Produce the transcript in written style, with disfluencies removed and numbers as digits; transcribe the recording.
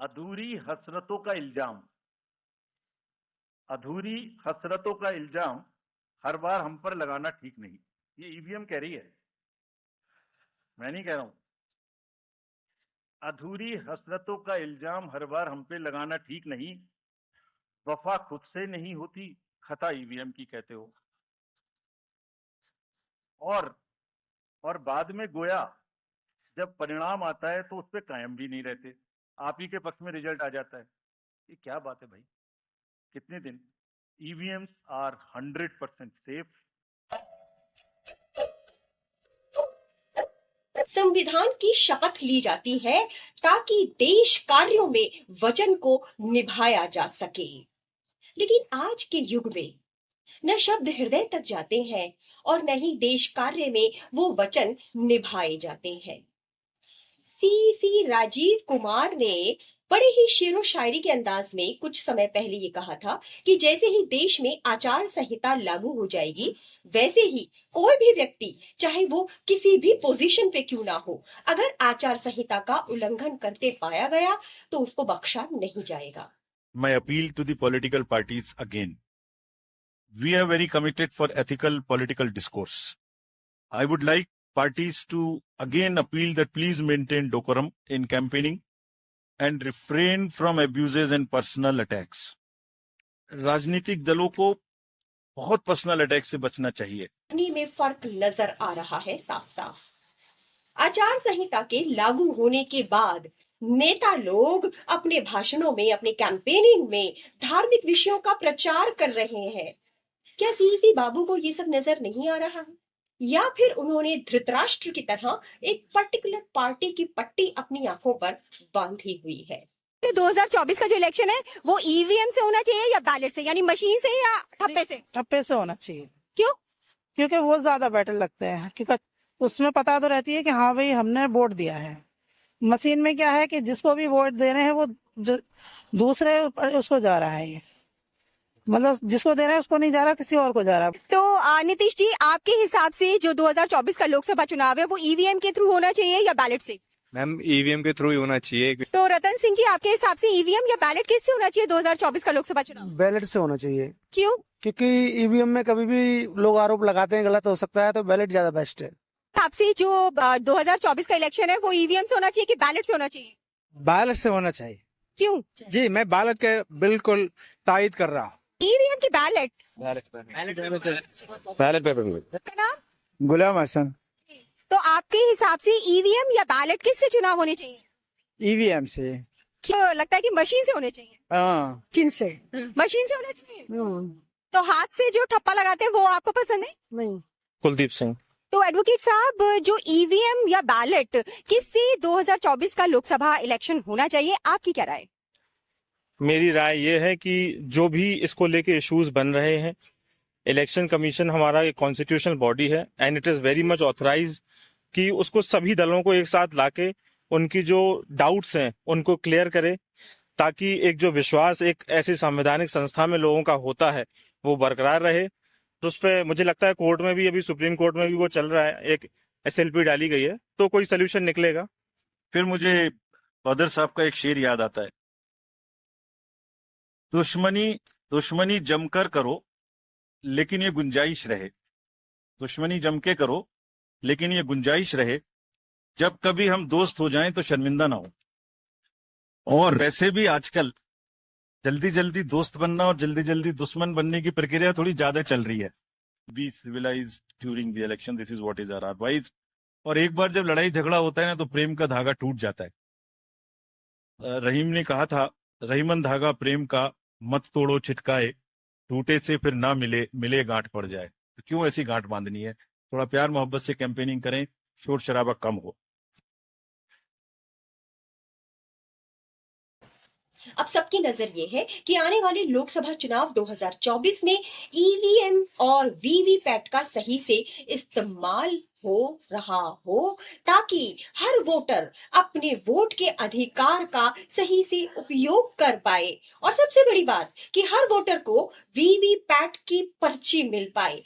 अधूरी हसरतों का इल्जाम। अधूरी हसरतों का इल्जाम हर बार हम पर लगाना ठीक नहीं। ये ईवीएम कह रही है, मैं नहीं कह रहा हूं। अधूरी हसरतों का इल्जाम हर बार हम पे लगाना ठीक नहीं। वफा खुद से नहीं होती, खता ईवीएम की कहते हो। और और बाद में गोया जब परिणाम आता है तो उस पर कायम भी नहीं रहते। आप ही के पक्ष में रिजल्ट आ जाता है। ये क्या बात है भाई? कितने दिन? EVMs are 100% safe. संविधान की शपथ ली जाती है ताकि देश कार्यों में वचन को निभाया जा सके। लेकिन आज के युग में न शब्द हृदय तक जाते हैं और न ही देश कार्य में वो वचन निभाए जाते हैं। सी राजीव कुमार ने बड़े ही शेरो शायरी के अंदाज में कुछ समय पहले ये कहा था कि जैसे ही देश में आचार संहिता लागू हो जाएगी, वैसे ही कोई भी व्यक्ति, चाहे वो किसी भी पोजीशन पे क्यों ना हो, अगर आचार संहिता का उल्लंघन करते पाया गया तो उसको बख्शा नहीं जाएगा। My appeal to the political parties again. We are very committed for ethical political discourse. I would like parties to again appeal that please maintain decorum in campaigning and refrain from abuses and personal attacks. राजनीतिक दलों को बहुत personal attack से बचना चाहिए। में फर्क नजर आ रहा है साफ साफ। आचार संहिता के लागू होने के बाद नेता लोग अपने भाषणों में, अपने कैंपेनिंग में धार्मिक विषयों का प्रचार कर रहे हैं। क्या सीसी बाबू को ये सब नजर नहीं आ रहा है, या फिर उन्होंने धृतराष्ट्र की तरह एक पर्टिकुलर पार्टी की पट्टी अपनी आंखों पर बांधी हुई है? 2024 का जो इलेक्शन है वो ईवीएम से होना चाहिए या बैलेट से, यानी मशीन से या ठप्पे से? ठप्पे से होना चाहिए। क्यों? क्योंकि वो ज्यादा बेटर लगते हैं, क्योंकि उसमें पता तो रहती है कि हाँ भाई हमने वोट दिया है। मशीन में क्या है कि जिसको भी वोट दे रहे हैं वो दूसरे उसको जा रहा है, ये मतलब जिसको दे रहा है उसको नहीं जा रहा, किसी और को जा रहा है। तो नीतीश जी, आपके हिसाब से जो 2024 का लोकसभा चुनाव है वो ईवीएम के थ्रू होना चाहिए या बैलेट से? मैम, ईवीएम के थ्रू ही होना चाहिए। तो रतन सिंह जी, आपके हिसाब से ईवीएम या बैलेट किससे होना चाहिए 2024 का लोकसभा चुनाव? बैलेट से होना चाहिए। क्यों? क्योंकि ईवीएम में कभी भी लोग आरोप लगाते हैं गलत हो सकता है, तो बैलेट ज्यादा बेस्ट है। आपसे जो 2024 का इलेक्शन है वो ईवीएम से होना चाहिए कि बैलेट से होना चाहिए? बैलेट से होना चाहिए। क्यों? जी, मैं बैलेट के बिल्कुल तायद कर रहा हूँ। ईवीएम की बैलेट? बैलेट पेपर का नाम? गुलाम हसन। तो आपके हिसाब से ईवीएम या बैलेट किससे चुनाव होने चाहिए? ईवीएम से। क्यों लगता है कि मशीन से होने चाहिए? हाँ। किन से? मशीन से होना चाहिए। तो हाथ से जो ठप्पा लगाते हैं वो आपको पसंद है? नहीं। कुलदीप सिंह। तो एडवोकेट साहब, जो ईवीएम या बैलेट, किससे 2024 का लोकसभा इलेक्शन होना चाहिए, आपकी क्या राय? मेरी राय ये है कि जो भी इसको लेके इश्यूज बन रहे हैं, इलेक्शन कमीशन हमारा एक कॉन्स्टिट्यूशनल बॉडी है and it is very much authorise कि उसको सभी दलों को एक साथ लाके उनकी जो डाउट्स हैं उनको क्लियर करे, ताकि एक जो विश्वास एक ऐसी संवैधानिक संस्था में लोगों का होता है वो बरकरार रहे। तो उस पर मुझे लगता है कोर्ट में भी, अभी सुप्रीम कोर्ट में भी वो चल रहा है, एक एसएलपी डाली गई है, तो कोई सोल्यूशन निकलेगा। फिर मुझे बदर साहब का एक शेर याद आता है, दुश्मनी जमकर करो लेकिन ये गुंजाइश रहे। दुश्मनी जम के करो लेकिन ये गुंजाइश रहे, जब कभी हम दोस्त हो जाएं तो शर्मिंदा ना हो। और वैसे भी आजकल जल्दी जल्दी दोस्त बनना और जल्दी जल्दी दुश्मन बनने की प्रक्रिया थोड़ी ज्यादा चल रही है। Be civilise during the election, this is what is our advice. और एक बार जब लड़ाई झगड़ा होता है ना तो प्रेम का धागा टूट जाता है। रहीम ने कहा था, रहीमन धागा प्रेम का मत तोड़ो छिटकाए, टूटे से फिर ना मिले गांठ पड़ जाए। तो क्यों ऐसी गांठ बांधनी है? थोड़ा प्यार मोहब्बत से कैंपेनिंग करें, शोर शराबा कम हो। अब सबकी नजर ये है कि आने वाले लोकसभा चुनाव 2024 में ईवीएम और वीवीपैट का सही से इस्तेमाल हो रहा हो, ताकि हर वोटर अपने वोट के अधिकार का सही से उपयोग कर पाए, और सबसे बड़ी बात कि हर वोटर को वीवीपैट की पर्ची मिल पाए।